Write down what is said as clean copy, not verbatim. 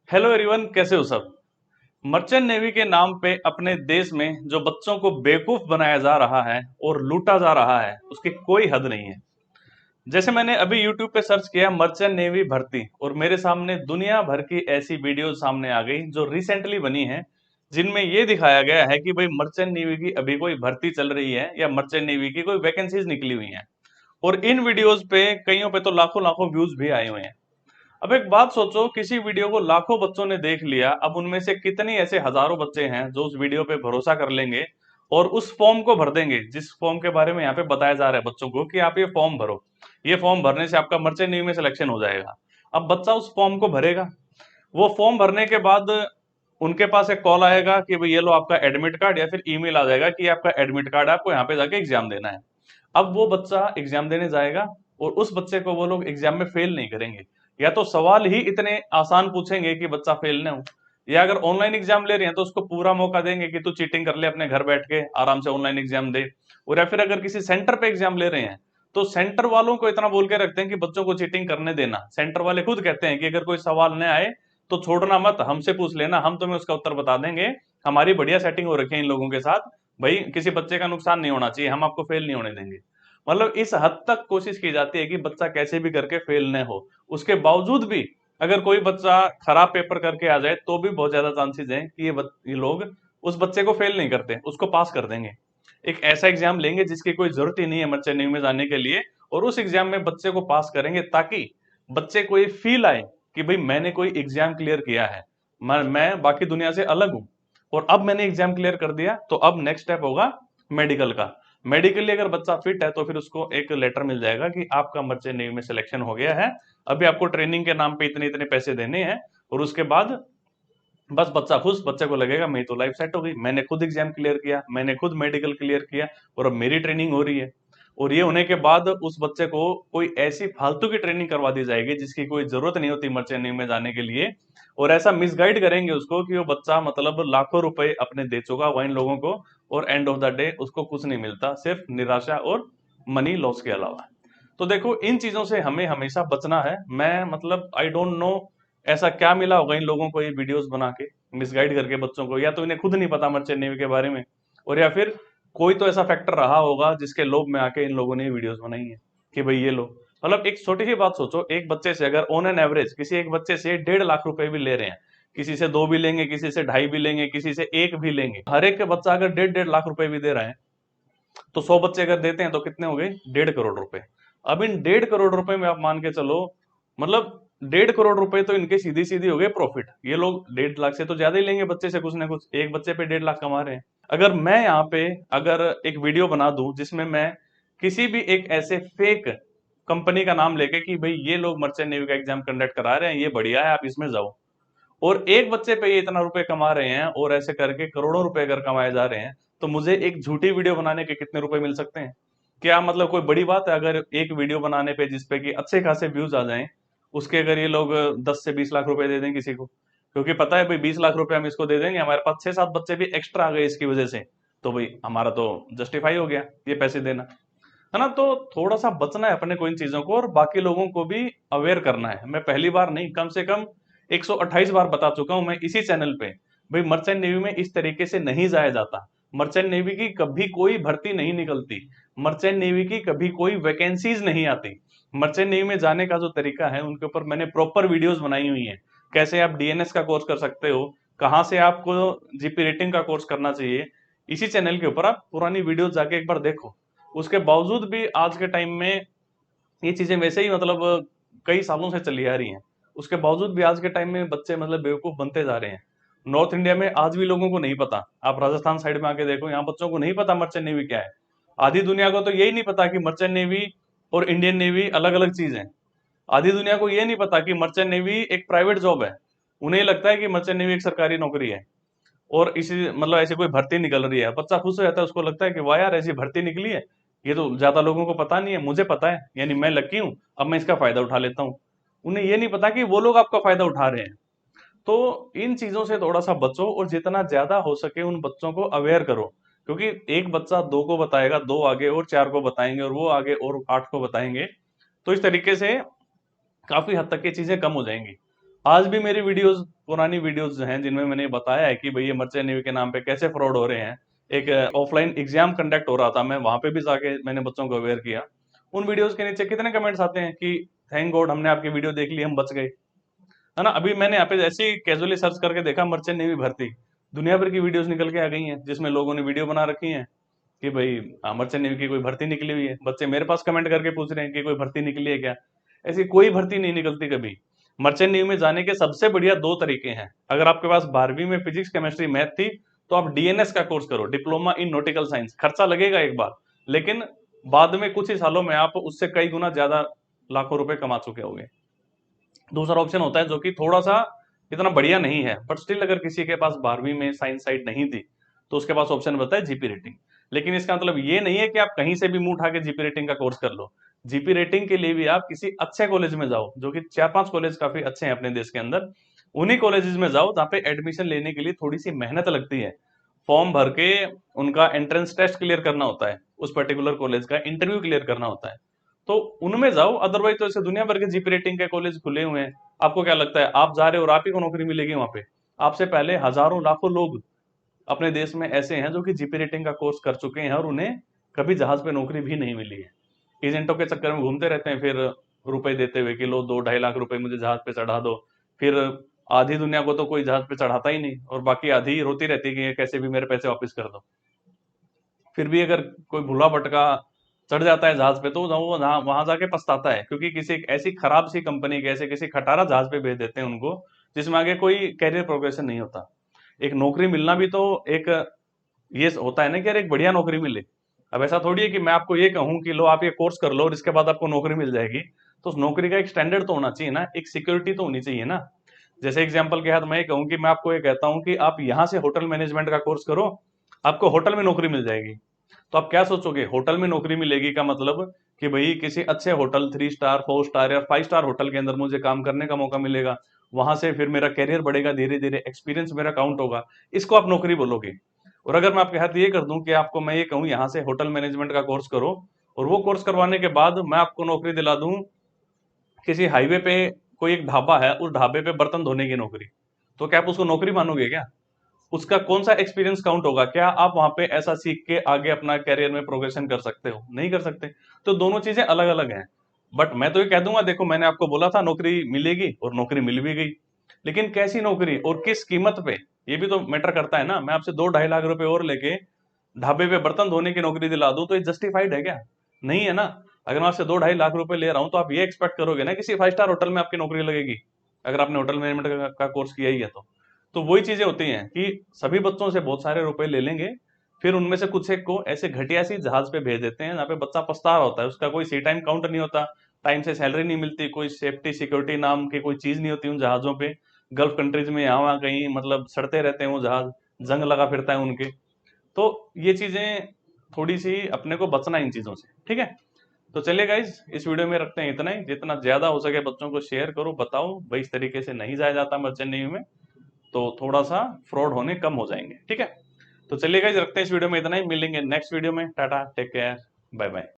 Hello everyone, कैसे हो सब। मर्चेंट नेवी के नाम पे अपने देश में जो बच्चों को बेवकूफ बनाया जा रहा है और लूटा जा रहा है, उसकी कोई हद नहीं है। जैसे मैंने अभी यूट्यूब पे सर्च किया मर्चेंट नेवी भर्ती, और मेरे सामने दुनिया भर की ऐसी वीडियो सामने आ गई जो रिसेंटली बनी है, जिनमें ये दिखाया गया है कि भाई मर्चेंट नेवी की अभी कोई भर्ती चल रही है या मर्चेंट नेवी की कोई वैकेंसीज निकली हुई हैं। और इन वीडियोज पे कईयों पे तो लाखों लाखों व्यूज भी आए हुए हैं। अब एक बात सोचो, किसी वीडियो को लाखों बच्चों ने देख लिया, अब उनमें से कितनी ऐसे हजारों बच्चे हैं जो उस वीडियो पे भरोसा कर लेंगे और उस फॉर्म को भर देंगे जिस फॉर्म के बारे में यहाँ पे बताया जा रहा है बच्चों को कि आप ये फॉर्म भरो। ये फॉर्म भरने से आपका मर्चेंट नेवी में सिलेक्शन हो जाएगा। अब बच्चा उस फॉर्म को भरेगा। वो फॉर्म भरने के बाद उनके पास एक कॉल आएगा कि भाई ये लो आपका एडमिट कार्ड, या फिर ईमेल आ जाएगा कि आपका एडमिट कार्ड है, आपको यहाँ पे जाके एग्जाम देना है। अब वो बच्चा एग्जाम देने जाएगा और उस बच्चे को वो लोग एग्जाम में फेल नहीं करेंगे। या तो सवाल ही इतने आसान पूछेंगे कि बच्चा फेल ना हो, या अगर ऑनलाइन एग्जाम ले रहे हैं तो उसको पूरा मौका देंगे कि तू चीटिंग कर ले, अपने घर बैठ के आराम से ऑनलाइन एग्जाम दे। और या फिर अगर किसी सेंटर पे एग्जाम ले रहे हैं तो सेंटर वालों को इतना बोल के रखते हैं कि बच्चों को चीटिंग करने देना। सेंटर वाले खुद कहते हैं कि अगर कोई सवाल न आए तो छोड़ना मत, हमसे पूछ लेना, हम तुम्हें उसका उत्तर बता देंगे। हमारी बढ़िया सेटिंग हो रखी है इन लोगों के साथ, भाई किसी बच्चे का नुकसान नहीं होना चाहिए, हम आपको फेल नहीं होने देंगे। मतलब इस हद तक कोशिश की जाती है कि बच्चा कैसे भी करके फेल न हो। उसके बावजूद भी अगर कोई बच्चा खराब पेपर करके आ जाए तो भी बहुत ज्यादा चांसेस हैं कि ये लोग उस बच्चे को फेल नहीं करते, उसको पास कर देंगे। एक ऐसा एग्जाम लेंगे जिसकी कोई जरूरत ही नहीं है मर्चेंट नेवी में जाने के लिए, और उस एग्जाम में बच्चे को पास करेंगे ताकि बच्चे को ये फील आए कि भाई मैंने कोई एग्जाम क्लियर किया है, मैं बाकी दुनिया से अलग हूं। और अब मैंने एग्जाम क्लियर कर दिया तो अब नेक्स्ट स्टेप होगा मेडिकल का। मेडिकली अगर बच्चा फिट है तो फिर उसको एक लेटर मिल जाएगा कि आपका मर्चेंट नेवी में सिलेक्शन हो गया है। अभी आपको ट्रेनिंग के नाम पे इतने इतने पैसे देने हैं, और उसके बाद बस बच्चा खुश, बच्चे को लगेगा मेरी तो लाइफ सेट हो गई, मैंने खुद एग्जाम क्लियर किया, मैंने खुद मेडिकल क्लियर किया, और अब मेरी ट्रेनिंग हो रही है। और ये होने के बाद उस बच्चे को कोई ऐसी फालतू की ट्रेनिंग करवा दी जाएगी जिसकी कोई जरूरत नहीं होती मर्चेंट नेवी में जाने के लिए। और ऐसा मिसगाइड करेंगे उसको कि वो बच्चा मतलब लाखों रुपए अपने दे चुका हुआ इन लोगों को, और एंड ऑफ द डे उसको कुछ नहीं मिलता, सिर्फ निराशा और मनी लॉस के अलावा। तो देखो, इन चीजों से हमें हमेशा बचना है। मैं मतलब आई डोंट नो ऐसा क्या मिला होगा इन लोगों को ये वीडियोस बना के मिसगाइड करके बच्चों को, या तो इन्हें खुद नहीं पता मर्चेंट नेवी के बारे में, और या फिर कोई तो ऐसा फैक्टर रहा होगा जिसके लोभ में आके इन लोगों ने वीडियोस बनाई है कि भाई ये लो। मतलब एक छोटी सी बात सोचो, एक बच्चे से अगर ऑन एन एवरेज किसी एक बच्चे से 1.5 लाख रुपए भी ले रहे हैं, किसी से दो भी लेंगे, किसी से ढाई भी लेंगे, किसी से एक भी लेंगे, हर एक बच्चा अगर 1.5 लाख रुपए भी दे रहा है तो 100 बच्चे अगर देते हैं तो कितने हो गए? 1.5 करोड़ रुपए। अब इन 1.5 करोड़ रुपए में आप मान के चलो, मतलब 1.5 करोड़ रुपए तो इनके सीधी सीधी हो गए प्रॉफिट। ये लोग 1.5 लाख से तो ज्यादा ही लेंगे बच्चे से, कुछ ना कुछ, एक बच्चे पे 1.5 लाख कमा रहे हैं। अगर मैं यहाँ पे अगर एक वीडियो बना दूं जिसमें मैं किसी भी एक ऐसे फेक कंपनी का नाम लेके कि भाई ये लोग मर्चेंट नेवी का एग्जाम कंडक्ट करा रहे हैं, ये बढ़िया है, आप इसमें जाओ, और एक बच्चे पे ये इतना रुपए कमा रहे हैं, और ऐसे करके करोड़ों रुपए अगर कमाए जा रहे हैं, तो मुझे एक झूठी वीडियो बनाने के कितने रुपए मिल सकते हैं? क्या मतलब कोई बड़ी बात है अगर एक वीडियो बनाने पे जिसपे कि अच्छे खासे व्यूज आ जाएं, उसके अगर ये लोग 10 से 20 लाख रुपए दे दें किसी को, क्योंकि पता है भाई 20 लाख रुपए हम इसको दे देंगे, हमारे पास 6-7 बच्चे भी एक्स्ट्रा आ गए इसकी वजह से, तो भाई हमारा तो जस्टिफाई हो गया ये पैसे देना, है ना। तो थोड़ा सा बचना है अपने को इन चीजों को, और बाकी लोगों को भी अवेयर करना है। मैं पहली बार नहीं, कम से कम 128 बार बता चुका हूं मैं इसी चैनल पे, भाई मर्चेंट नेवी में इस तरीके से नहीं जाया जाता। मर्चेंट नेवी की कभी कोई भर्ती नहीं निकलती, मर्चेंट नेवी की कभी कोई वैकेंसीज नहीं आती। मर्चेंट नेवी में जाने का जो तरीका है उनके ऊपर मैंने प्रॉपर वीडियोस बनाई हुई हैं। कैसे आप डीएनएस का कोर्स कर सकते हो, कहाँ से आपको जीपी रेटिंग का कोर्स करना चाहिए, इसी चैनल के ऊपर आप पुरानी वीडियोस जाके एक बार देखो। उसके बावजूद भी आज के टाइम में ये चीजें वैसे ही मतलब कई सालों से चली आ रही हैं, उसके बावजूद भी आज के टाइम में बच्चे मतलब बेवकूफ बनते जा रहे हैं। नॉर्थ इंडिया में आज भी लोगों को नहीं पता, आप राजस्थान साइड में आके देखो, यहाँ बच्चों को नहीं पता मर्चेंट नेवी क्या है। आधी दुनिया को तो यही नहीं पता कि मर्चेंट नेवी और इंडियन नेवी अलग अलग चीज है। आधी दुनिया को ये नहीं पता कि मर्चेंट नेवी एक प्राइवेट जॉब है। उन्हें लगता है कि मर्चेंट नेवी एक सरकारी नौकरी है, और इसी मतलब ऐसी कोई भर्ती निकल रही है, बच्चा खुश हो जाता है, उसको लगता है कि वाह यार ऐसी भर्ती निकली है, ये तो ज्यादा लोगों को पता नहीं है, मुझे पता है, यानी मैं लकी हूं, अब मैं इसका फायदा उठा लेता हूँ। उन्हें ये नहीं पता कि वो लोग आपका फायदा उठा रहे हैं। तो इन चीजों से थोड़ा सा बचो, और जितना ज्यादा हो सके उन बच्चों को अवेयर करो, क्योंकि एक बच्चा दो को बताएगा, दो आगे और चार को बताएंगे, और वो आगे और 8 को बताएंगे। तो इस तरीके से काफी हद तक ये चीजें कम हो जाएंगी। आज भी मेरी वीडियोस, पुरानी वीडियोस हैं जिनमें मैंने बताया है कि भाई ये मर्चेंट नेवी के नाम पे कैसे फ्रॉड हो रहे हैं। एक ऑफलाइन एग्जाम कंडक्ट हो रहा था, मैं वहां पे भी जाके मैंने बच्चों को अवेयर किया। उन वीडियोस के नीचे कितने कमेंट्स आते हैं कि थैंक गॉड हमने आपकी वीडियो देख ली, हम बच गए, है ना। अभी मैंने यहाँ पे ऐसे ही कैजुअली सर्च करके देखा मर्चेंट नेवी भर्ती, दुनिया भर की वीडियोस निकल के आ गई हैं जिसमें लोगों ने वीडियो बना रखी है कि भाई मर्चेंट नेवी की कोई भर्ती निकली हुई है। बच्चे मेरे पास कमेंट करके पूछ रहे हैं कि कोई भर्ती निकली है क्या। ऐसी कोई भर्ती नहीं निकलती कभी। मर्चेंट नेवी में जाने के सबसे बढ़िया दो तरीके हैं। अगर आपके पास 12वीं में फिजिक्स केमिस्ट्री मैथ थी तो आप डीएनएस का कोर्स करो, डिप्लोमा इन नॉटिकल साइंस। खर्चा लगेगा एक बार, लेकिन बाद में कुछ ही सालों में आप उससे कई गुना ज्यादा लाखों रुपए कमा चुके होंगे। दूसरा ऑप्शन होता है जो कि थोड़ा सा इतना बढ़िया नहीं है, बट स्टिल अगर किसी के पास 12वीं में साइंस साइड नहीं थी तो उसके पास ऑप्शन बनता है जीपी रेटिंग। लेकिन इसका मतलब ये नहीं है कि आप कहीं से भी मुंह उठा के जीपी रेटिंग का कोर्स कर लो। जीपी रेटिंग के लिए भी आप किसी अच्छे कॉलेज में जाओ, जो कि 4-5 कॉलेज काफी अच्छे हैं अपने देश के अंदर। उन्हीं कॉलेजेस में जाओ जहाँ पे एडमिशन लेने के लिए थोड़ी सी मेहनत लगती है। फॉर्म भर के उनका एंट्रेंस टेस्ट क्लियर करना होता है, उस पर्टिकुलर कॉलेज का इंटरव्यू क्लियर करना होता है, तो उनमें जाओ। अदरवाइज तो ऐसे दुनिया भर के जीपी रेटिंग के कॉलेज खुले हुए हैं। आपको क्या लगता है आप जा रहे हो और आप ही को नौकरी मिलेगी वहां पे? आपसे पहले हजारों लाखों लोग अपने देश में ऐसे हैं जो कि जीपी रेटिंग का कोर्स कर चुके हैं और उन्हें कभी जहाज पे नौकरी भी नहीं मिली है। एजेंटों के चक्कर में घूमते रहते हैं, फिर रुपए देते हुए कि लो 2-2.5 लाख रुपए मुझे जहाज पे चढ़ा दो। फिर आधी दुनिया को तो कोई जहाज पे चढ़ाता ही नहीं और बाकी आधी रोती रहती है कि ये कैसे भी मेरे पैसे वापस कर दो। फिर भी अगर कोई भूला भटका चढ़ जाता है जहाज पे तो वो वहां जाके पछताता है, क्योंकि किसी एक ऐसी खराब सी कंपनी के ऐसे किसी खटारा जहाज पे भेज देते हैं उनको, जिसमें आगे कोई कैरियर प्रोग्रेशन नहीं होता। एक नौकरी मिलना भी तो एक ये होता है ना कि यार एक बढ़िया नौकरी मिले। अब ऐसा थोड़ी है कि मैं आपको ये कहूं कि लो आप ये कोर्स कर लो और इसके बाद आपको नौकरी मिल जाएगी। तो उस नौकरी का एक स्टैंडर्ड तो होना चाहिए ना, एक सिक्योरिटी तो होनी चाहिए ना। जैसे एग्जाम्पल के हाथ मैं ये कहूँ कि मैं आपको ये कहता हूँ कि आप यहाँ से होटल मैनेजमेंट का कोर्स करो, आपको होटल में नौकरी मिल जाएगी। तो आप क्या सोचोगे, होटल में नौकरी मिलेगी का मतलब कि भाई किसी अच्छे होटल 3 स्टार 4 स्टार या 5 स्टार होटल के अंदर मुझे काम करने का मौका मिलेगा। वहां से फिर मेरा कैरियर बढ़ेगा, धीरे धीरे एक्सपीरियंस मेरा काउंट होगा। इसको आप नौकरी बोलोगे। और अगर मैं आपके हाथ ये कर दूं कि आपको मैं ये कहूं यहाँ से होटल मैनेजमेंट का कोर्स करो, और वो कोर्स करवाने के बाद मैं आपको नौकरी दिला दूं किसी हाईवे पे, कोई एक ढाबा है उस ढाबे पे बर्तन धोने की नौकरी, तो क्या आप उसको नौकरी मानोगे क्या? उसका कौन सा एक्सपीरियंस काउंट होगा? क्या आप वहां पे ऐसा सीख के आगे अपना कैरियर में प्रोग्रेशन कर सकते हो? नहीं कर सकते। तो दोनों चीजें अलग अलग हैं। बट मैं तो ये कह दूंगा, देखो मैंने आपको बोला था नौकरी मिलेगी और नौकरी मिल भी गई, लेकिन कैसी नौकरी और किस कीमत पे, ये भी तो मैटर करता है ना। मैं आपसे 2-2.5 लाख रुपए और लेके ढाबे पे बर्तन धोने की नौकरी दिला दूं तो ये जस्टिफाइड है क्या? नहीं है ना। अगर मैं आपसे 2-2.5 लाख रुपए ले रहा हूं तो आप ये एक्सपेक्ट करोगे ना किसी 5 स्टार होटल में आपकी नौकरी लगेगी, अगर आपने होटल मैनेजमेंट का कोर्स किया ही है तो। तो वही चीजें होती हैं कि सभी बच्चों से बहुत सारे रुपए ले लेंगे, फिर उनमें से कुछ एक को ऐसे घटिया सी जहाज पे भेज देते हैं जहाँ पे बच्चा पछता रहा होता है, उसका कोई सी टाइम काउंट नहीं होता, टाइम से सैलरी नहीं मिलती, कोई सेफ्टी सिक्योरिटी नाम की कोई चीज नहीं होती उन जहाजों पे। गल्फ कंट्रीज में यहाँ वहाँ कहीं मतलब सड़ते रहते हैं वो जहाज, जंग लगा फिरता है उनके। तो ये चीजें थोड़ी सी अपने को बचना इन चीजों से, ठीक है। तो चलिए गाइज इस वीडियो में रखते हैं इतना ही। जितना ज्यादा हो सके बच्चों को शेयर करो, बताओ भाई इस तरीके से नहीं जाया जाता मर्चेंट नेवी में, तो थोड़ा सा फ्रॉड होने कम हो जाएंगे, ठीक है। तो चलिए गाइज रखते हैं इस वीडियो में इतना ही, मिलेंगे नेक्स्ट वीडियो में। Tata, take care, bye bye.